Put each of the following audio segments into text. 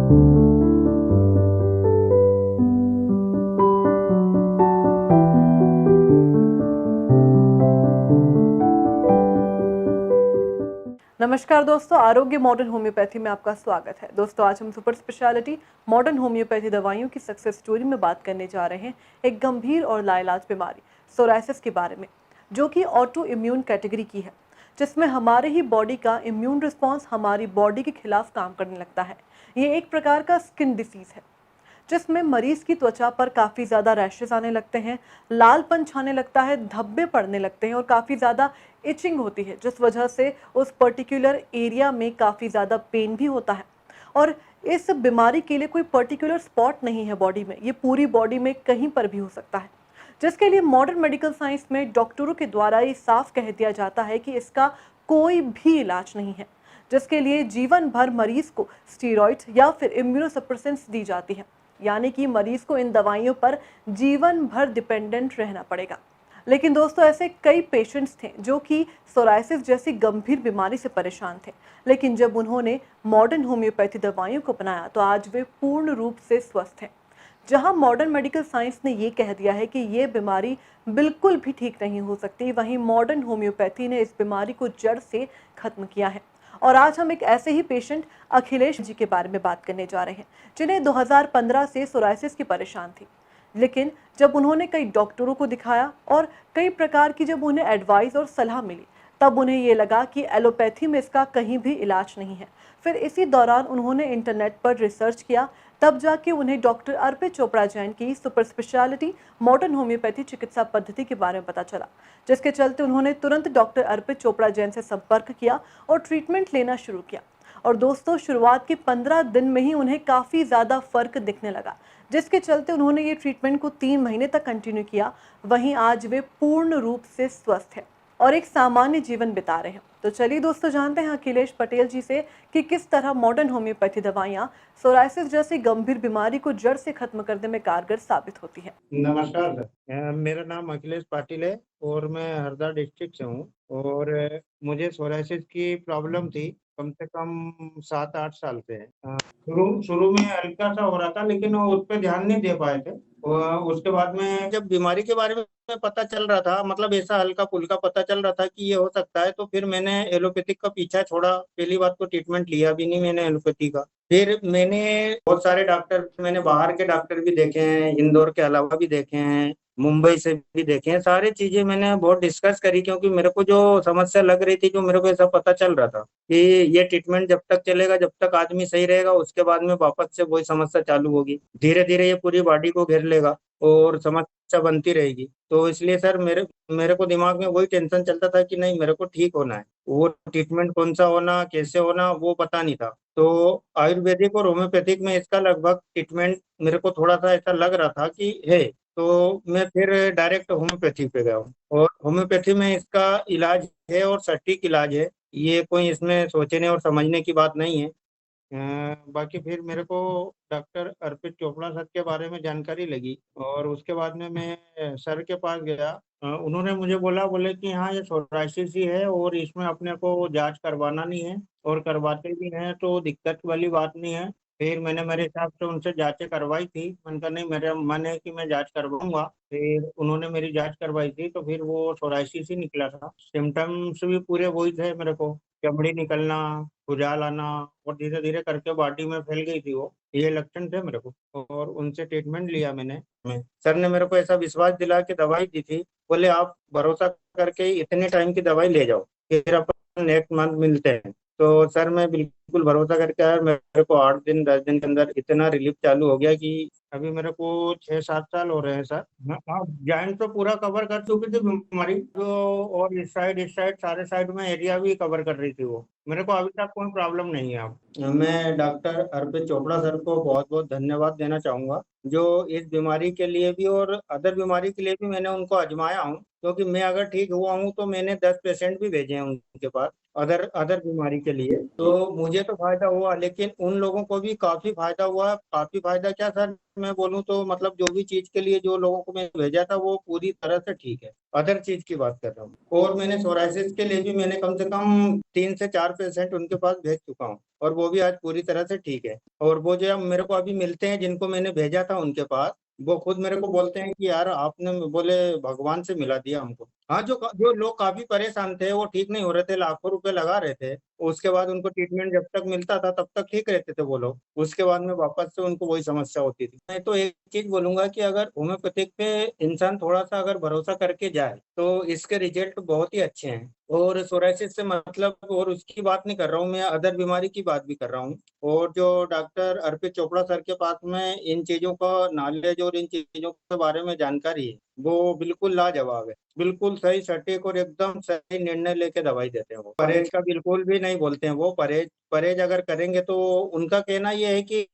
नमस्कार दोस्तों, आरोग्य मॉडर्न होम्योपैथी में आपका स्वागत है। दोस्तों, आज हम सुपर स्पेशलिटी मॉडर्न होम्योपैथी दवाइयों की सक्सेस स्टोरी में बात करने जा रहे हैं एक गंभीर और लाइलाज बीमारी सोराइसिस के बारे में, जो कि ऑटो इम्यून कैटेगरी की है, जिसमें हमारे ही बॉडी का इम्यून रिस्पॉन्स हमारी बॉडी के खिलाफ काम करने लगता है। ये एक प्रकार का स्किन डिसीज है जिसमें मरीज की त्वचा पर काफ़ी ज़्यादा रैशेस आने लगते हैं, लालपन छाने लगता है, धब्बे पड़ने लगते हैं और काफ़ी ज़्यादा इचिंग होती है, जिस वजह से उस पर्टिकुलर एरिया में काफ़ी ज़्यादा पेन भी होता है। और इस बीमारी के लिए कोई पर्टिकुलर स्पॉट नहीं है बॉडी में, ये पूरी बॉडी में कहीं पर भी हो सकता है, जिसके लिए मॉडर्न मेडिकल साइंस में डॉक्टरों के द्वारा ये साफ कह दिया जाता है कि इसका कोई भी इलाज नहीं है, जिसके लिए जीवन भर मरीज को स्टीरॉइड्स या फिर इम्यूनोसप्रेसेंट्स दी जाती है, यानी कि मरीज को इन दवाइयों पर जीवन भर डिपेंडेंट रहना पड़ेगा। लेकिन दोस्तों, ऐसे कई पेशेंट्स थे जो कि सोराइसिस जैसी गंभीर बीमारी से परेशान थे, लेकिन जब उन्होंने मॉडर्न होम्योपैथी दवाइयों को अपनाया तो आज वे पूर्ण रूप से स्वस्थ हैं। जहां मॉडर्न मेडिकल साइंस ने ये कह दिया है कि ये बीमारी बिल्कुल भी ठीक नहीं हो सकती, वहीं मॉडर्न होम्योपैथी ने इस बीमारी को जड़ से खत्म किया है। और आज हम एक ऐसे ही पेशेंट अखिलेश जी के बारे में बात करने जा रहे हैं, जिन्हें 2015 से सोराइसिस की परेशान थी। लेकिन जब उन्होंने कई डॉक्टरों को दिखाया और कई प्रकार की जब उन्हें एडवाइस और सलाह मिली, तब उन्हें ये लगा कि एलोपैथी में इसका कहीं भी इलाज नहीं है। फिर इसी दौरान उन्होंने इंटरनेट पर रिसर्च किया, तब जाके उन्हें डॉक्टर अर्पित चोपड़ा जैन की सुपर स्पेशलिटी मॉडर्न होम्योपैथी चिकित्सा पद्धति के बारे में पता चला, जिसके चलते उन्होंने तुरंत डॉक्टर अर्पित चोपड़ा जैन से संपर्क किया और ट्रीटमेंट लेना शुरू किया। और दोस्तों, शुरुआत के 15 दिन में ही उन्हें काफ़ी ज़्यादा फर्क दिखने लगा, जिसके चलते उन्होंने ये ट्रीटमेंट को 3 महीने तक कंटिन्यू किया। वहीं आज वे पूर्ण रूप से स्वस्थ हैं और एक सामान्य जीवन बिता रहे हैं। तो चलिए दोस्तों, जानते हैं अखिलेश पटेल जी से कि किस तरह मॉडर्न होम्योपैथी दवाइयाँ सोराइसिस जैसी गंभीर बीमारी को जड़ से खत्म करने में कारगर साबित होती है। नमस्कार सर, मेरा नाम अखिलेश पाटिल है और मैं हरदा डिस्ट्रिक्ट से हूँ। और मुझे सोराइसिस की प्रॉब्लम थी कम से कम 7-8 साल से। शुरू शुरू में हल्का सा हो रहा था, लेकिन वो उस पर ध्यान नहीं दे पाए थे। उसके बाद में जब बीमारी के बारे में पता चल रहा था, मतलब ऐसा हल्का फुल्का पता चल रहा था कि ये हो सकता है, तो फिर मैंने एलोपैथिक का पीछा छोड़ा। पहली बात तो ट्रीटमेंट लिया भी नहीं मैंने एलोपैथी का। फिर मैंने बहुत सारे डॉक्टर, मैंने बाहर के डॉक्टर भी देखे हैं, इंदौर के अलावा भी देखे हैं, मुंबई से भी देखे हैं। सारी चीजें मैंने बहुत डिस्कस करी, क्योंकि मेरे को जो समस्या लग रही थी, जो मेरे को ऐसा पता चल रहा था कि ये ट्रीटमेंट जब तक चलेगा, जब तक आदमी सही रहेगा, उसके बाद में वापस से वही समस्या चालू होगी। धीरे धीरे ये पूरी बॉडी को घेर लेगा और समस्या बनती रहेगी। तो इसलिए सर, मेरे मेरे को दिमाग में वही टेंशन चलता था कि नहीं, मेरे को ठीक होना है। वो ट्रीटमेंट कौन सा होना, कैसे होना, वो पता नहीं था। तो आयुर्वेदिक और होम्योपैथिक में इसका लगभग ट्रीटमेंट मेरे को थोड़ा सा ऐसा लग रहा था कि है। तो मैं फिर डायरेक्ट होम्योपैथी पे गया हूँ, और होम्योपैथी में इसका इलाज है और सटीक इलाज है। ये कोई इसमें सोचने और समझने की बात नहीं है। बाकी फिर मेरे को डॉक्टर अर्पित चोपड़ा सर के बारे में जानकारी लगी, और उसके बाद में मैं सर के पास गया। उन्होंने मुझे बोले कि हाँ, ये सोराइसिस ही है और इसमें अपने को जांच करवाना नहीं है, और करवाते भी हैं तो दिक्कत वाली बात नहीं है। फिर मैंने मेरे हिसाब से उनसे जांचें करवाई थी। मैंने कहा नहीं, मेरा मन है कि मैं जांच करवाऊंगा। फिर उन्होंने मेरी जांच करवाई थी, तो फिर वो सोराइसिस ही निकला था। सिम्टम्स भी पूरे वही थे मेरे को, चमड़ी निकलना, खुजाल आना, और धीरे धीरे करके बॉडी में फैल गई थी वो। ये लक्षण थे मेरे को, और उनसे ट्रीटमेंट लिया मैंने। सर ने मेरे को ऐसा विश्वास दिला के दवाई दी थी। बोले आप भरोसा करके इतने टाइम की दवाई ले जाओ, फिर अपन नेक्स्ट मंथ मिलते हैं। तो सर, मैं बिल्कुल भरोसा करके आया। मेरे को 8 दिन 10 दिन के अंदर इतना रिलीफ चालू हो गया कि अभी मेरे को 6-7 साल हो रहे हैं सर। हाँ, जॉइंट तो पूरा कवर कर चुकी थी बीमारी तो, और इस साइड सारे साइड में एरिया भी कवर कर रही थी वो। मेरे को अभी तक कोई प्रॉब्लम नहीं है। अब मैं डॉक्टर अर्पित चोपड़ा सर को बहुत बहुत धन्यवाद देना चाहूंगा, जो इस बीमारी के लिए भी और अदर बीमारी के लिए भी मैंने उनको आजमाया हूँ। क्योंकि मैं अगर ठीक हुआ हूँ तो मैंने 10 पेशेंट भी भेजे हैं उनके पास, अदर अदर बीमारी के लिए। तो मुझे तो फायदा हुआ, लेकिन उन लोगों को भी काफी फायदा हुआ। काफी फायदा क्या सर, मैं बोलूँ तो मतलब जो भी चीज के लिए जो लोगों को मैं भेजा था वो पूरी तरह से ठीक है। अदर चीज की बात कर रहा हूँ। और मैंने सोराइसिस के लिए भी मैंने कम से कम 3 से 4 पेशेंट उनके पास भेज चुका हूँ, और वो भी आज पूरी तरह से ठीक है। और वो जो मेरे को अभी मिलते हैं, जिनको मैंने भेजा था उनके पास, वो खुद मेरे को बोलते हैं कि यार आपने, बोले, भगवान से मिला दिया हमको। हाँ, जो जो लोग काफी परेशान थे, वो ठीक नहीं हो रहे थे, लाखों रुपए लगा रहे थे, उसके बाद उनको ट्रीटमेंट जब तक मिलता था तब तक ठीक रहते थे वो लोग, उसके बाद में वापस से उनको वही समस्या होती थी। मैं तो एक चीज बोलूंगा कि अगर होम्योपैथिक पे इंसान थोड़ा सा अगर भरोसा करके जाए तो इसके रिजल्ट बहुत ही अच्छे हैं। और सोराइसिस से मतलब, और उसकी बात नहीं कर रहा हूँ मैं, अदर बीमारी की बात भी कर रहा हूँ। और जो डॉक्टर अर्पित चोपड़ा सर के पास में इन चीजों का नॉलेज और इन चीजों के बारे में जानकारी है, वो बिल्कुल लाजवाब है। बिल्कुल सही, सटीक और एकदम सही निर्णय लेके दवाई देते हैं। वो परहेज का बिल्कुल भी नहीं बोलते हैं। वो परहेज परहेज अगर करेंगे तो उनका कहना ये है कि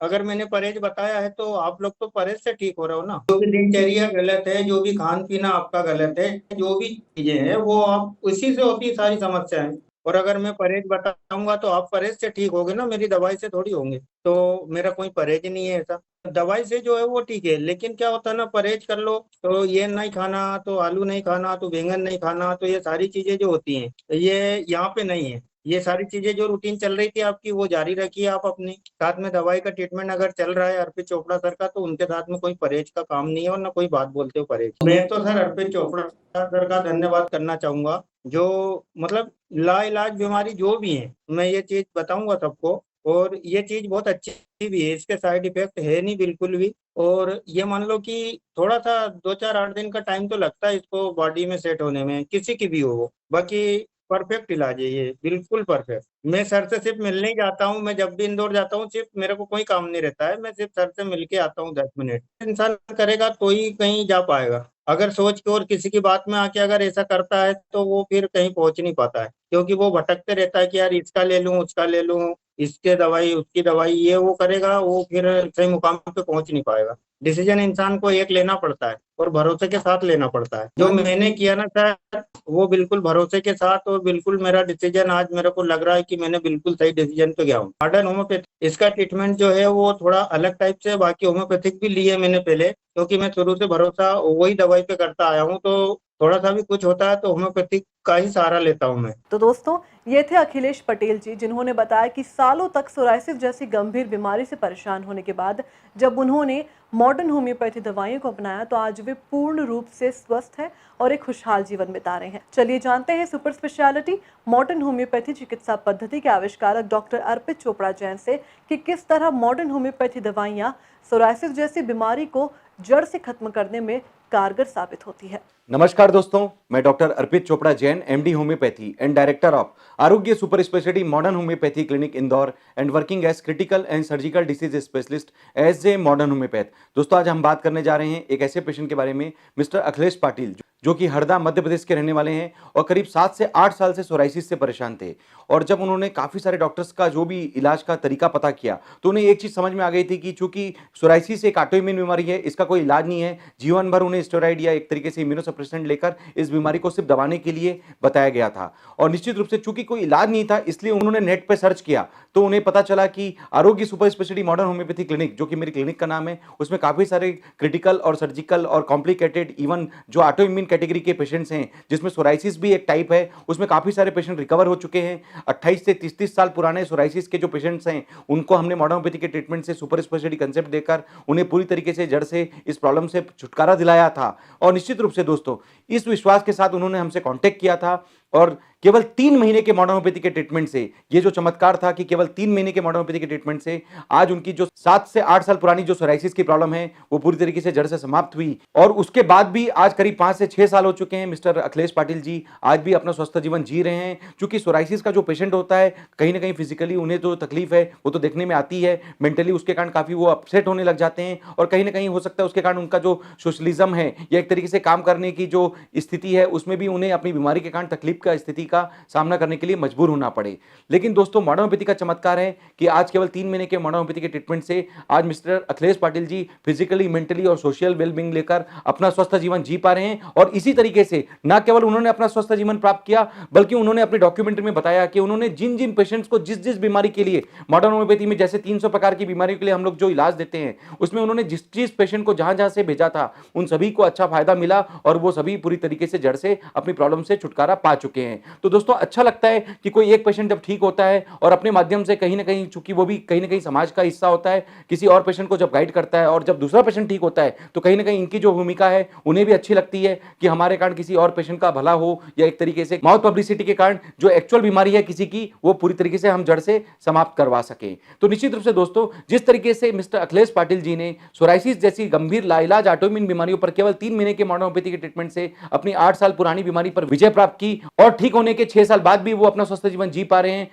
अगर मैंने परहेज बताया है तो आप लोग तो परहेज से ठीक हो रहे हो ना। जो भी दिनचर्या गलत है, जो भी खान पीना आपका गलत है, जो भी चीजें हैं वो आप, उसी से होती है सारी समस्याएं। और अगर मैं परहेज बताऊंगा तो आप परहेज से ठीक होगे ना, मेरी दवाई से थोड़ी होंगे। तो मेरा कोई परहेज नहीं है ऐसा। दवाई से जो है वो ठीक है, लेकिन क्या होता है ना, परहेज कर लो तो ये नहीं खाना, तो आलू नहीं खाना, तो बैंगन नहीं खाना, तो ये सारी चीजें जो होती हैं ये यहाँ पे नहीं है। ये सारी चीजें जो रूटीन चल रही थी आपकी वो जारी रखिए आप अपनी। साथ में दवाई का ट्रीटमेंट अगर चल रहा है अर्पित चोपड़ा सर का, तो उनके साथ में कोई परहेज का काम नहीं है, और ना कोई बात बोलते हो परहेज। मैं तो सर अर्पित चोपड़ा सर का धन्यवाद करना चाहूंगा, जो मतलब लाइलाज बीमारी जो भी है, मैं ये चीज बताऊंगा सबको। और ये चीज बहुत अच्छी भी है, इसके साइड इफेक्ट है नहीं बिल्कुल भी। और ये मान लो कि थोड़ा सा 2 4 8 दिन का टाइम तो लगता है इसको बॉडी में सेट होने में, किसी की भी हो वो। बाकी परफेक्ट इलाज है ये, बिल्कुल परफेक्ट। मैं सर से सिर्फ मिलने ही जाता हूँ। मैं जब भी इंदौर जाता हूँ, सिर्फ मेरे को कोई काम नहीं रहता है, मैं सिर्फ सर से मिल के आता हूँ 10 मिनट। इंसान करेगा तो ही कहीं जा पाएगा। अगर सोच के और किसी की बात में आके अगर ऐसा करता है तो वो फिर कहीं पहुंच नहीं पाता है, क्योंकि वो भटकते रहता है कि यार इसका ले लूं, उसका ले लूं, इसके दवाई, उसकी दवाई, ये वो करेगा, वो फिर सही मुकाम पे पहुंच नहीं पाएगा। डिसीजन इंसान को एक लेना पड़ता है, और भरोसे के साथ लेना पड़ता है। जो मैंने किया ना सर, वो बिल्कुल भरोसे के साथ, और बिल्कुल मेरा डिसीजन आज मेरे को लग रहा है कि मैंने बिल्कुल सही डिसीजन पे गया हूँ। मॉडर्न होम्योपैथी, इसका ट्रीटमेंट जो है वो थोड़ा अलग टाइप से, बाकी होम्योपैथिक भी लिए मैंने पहले, क्योंकि मैं शुरू से भरोसा वही दवाई पे करता आया हूँ। तो थोड़ा सा भी कुछ होता है तो होम्योपैथिक का ही सहारा लेता हूँ मैं। तो दोस्तों, ये थे अखिलेश पटेल जी, जिन्होंने बताया कि सालों तक सोराइसिस जैसी गंभीर बीमारी से परेशान होने के बाद जब उन्होंने मॉडर्न होम्योपैथी दवाइयों को अपनाया तो आज वे पूर्ण रूप से स्वस्थ हैं और एक खुशहाल जीवन बिता रहे हैं। चलिए जानते हैं सुपर स्पेशलिटी मॉडर्न होम्योपैथी चिकित्सा पद्धति के आविष्कारक डॉक्टर अर्पित चोपड़ा जैन से कि किस तरह मॉडर्न होम्योपैथी दवाइयाँ सोराइसिस जैसी बीमारी को जड़ से खत्म करने में कारगर साबित होती है। नमस्कार दोस्तों, मैं doctor Arpit Chopra Jain, MD homeopathy and director of Arogya super speciality modern homeopathy clinic Indore and working as critical and surgical disease specialist as a modern homeopath. दोस्तों, आज हम बात करने जा रहे हैं एक ऐसे पेशेंट के बारे में, मिस्टर अखिलेश पाटिल, जो कि हरदा मध्य प्रदेश के रहने वाले हैं और करीब 7 से 8 साल से सोराइसिस से परेशान थे। और जब उन्होंने काफ़ी सारे डॉक्टर्स का जो भी इलाज का तरीका पता किया तो उन्हें एक चीज़ समझ में आ गई थी कि चूंकि सोराइसिस एक ऑटोइम्यून बीमारी है, इसका कोई इलाज नहीं है। जीवन भर उन्हें स्टेरॉइड या एक तरीके से इम्यूनोसप्रेसेंट लेकर इस बीमारी को सिर्फ दबाने के लिए बताया गया था। और निश्चित रूप से चूंकि कोई इलाज नहीं था, इसलिए उन्होंने नेट पर सर्च किया तो उन्हें पता चला कि आरोग्य super speciality modern homeopathy clinic, जो कि मेरी क्लिनिक का नाम है, उसमें काफ़ी सारे क्रिटिकल और सर्जिकल और कॉम्प्लिकेटेड, इवन जो ऑटोइम्यून कैटेगरी के पेशेंट्स हैं, जिसमें सोराइसिस भी एक टाइप है, उसमें काफ़ी सारे पेशेंट रिकवर हो चुके हैं। 28 से 30 साल पुराने सोराइसिस के जो पेशेंट्स हैं, उनको हमने मॉडर्न होम्योपैथी के ट्रीटमेंट से, सुपर स्पेशलिटी कंसेप्ट देकर उन्हें पूरी तरीके से जड़ से इस प्रॉब्लम से छुटकारा दिलाया था। और निश्चित रूप से दोस्तों, इस विश्वास के साथ उन्होंने हमसे कांटेक्ट किया था और केवल 3 महीने के मॉडर्न होम्योपैथी के ट्रीटमेंट से, ये जो चमत्कार था कि केवल 3 महीने के मॉडर्न होम्योपैथी के ट्रीटमेंट से आज उनकी जो 7 से 8 साल पुरानी जो सोराइसिस की प्रॉब्लम है वो पूरी तरीके से जड़ से समाप्त हुई। और उसके बाद भी आज करीब 5 से 6 साल हो चुके हैं मिस्टर अखिलेश पाटिल जी आज भी अपना स्वस्थ जीवन जी रहे हैं। क्योंकि सोराइसिस का जो पेशेंट होता है, कहीं ना कहीं फिजिकली उन्हें जो तकलीफ है वो तो देखने में आती है, मेंटली उसके कारण काफी वो अपसेट होने लग जाते हैं, और कहीं ना कहीं हो सकता है उसके कारण उनका जो सोशलिज्म है या एक तरीके से काम करने की जो स्थिति है उसमें भी उन्हें अपनी बीमारी के कारण तकलीफ का स्थिति का सामना करने के लिए मजबूर होना पड़े। लेकिन दोस्तों मॉडर्न होम्योपैथी का चमत्कार है कि आज केवल 3 महीने के मॉडर्न होम्योपैथी के ट्रीटमेंट से आज mister Akhilesh Patil ji physically, mentally और सोशल वेलबींग लेकर अपना स्वस्थ जीवन जी पा रहे हैं। और इसी तरीके से न केवल उन्होंने अपना स्वस्थ जीवन प्राप्त किया, बल्कि उन्होंने अपनी डॉक्यूमेंट्री में बताया कि उन्होंने जिन जिन पेशेंट्स को जिस जिस बीमारी के लिए मॉडर्न होम्योपैथी में जैसे 300 प्रकार की बीमारियों के लिए हम लोग जो इलाज देते हैं, उसमें उन्होंने जिस जिस पेशेंट को जहां जहां से भेजा था उन सभी को अच्छा फायदा मिला और वो सभी पूरी तरीके से जड़ से अपनी प्रॉब्लम से छुटकारा पा चुके हैं। तो दोस्तों अच्छा लगता है कि कोई एक पेशेंट जब ठीक होता है और अपने माध्यम से कहीं ना कहीं, चूंकि वो भी कहीं ना कहीं समाज का हिस्सा होता है, किसी और पेशेंट को जब गाइड करता है और जब दूसरा पेशेंट ठीक होता है तो कहीं ना कहीं इनकी जो भूमिका है उन्हें भी अच्छी लगती है कि हमारे कारण किसी और पेशेंट का भला हो, या एक तरीके से माउथ पब्लिसिटी के कारण जो एक्चुअल बीमारी है किसी की वो पूरी तरीके से हम जड़ से समाप्त करवा सके। तो निश्चित रूप से दोस्तों जिस तरीके से मिस्टर अखिलेश पाटिल जी ने सोराइसिस जैसी गंभीर लाइलाज ऑटोइम्यून बीमारियों पर केवल 3 महीने के मॉडर्न होम्योपैथी के ट्रीटमेंट से अपनी 8 साल पुरानी बीमारी पर विजय प्राप्त की और ठीक होने के 6 साल बाद भी वो अपना स्वस्थ जीवन जी पा रहे हैं,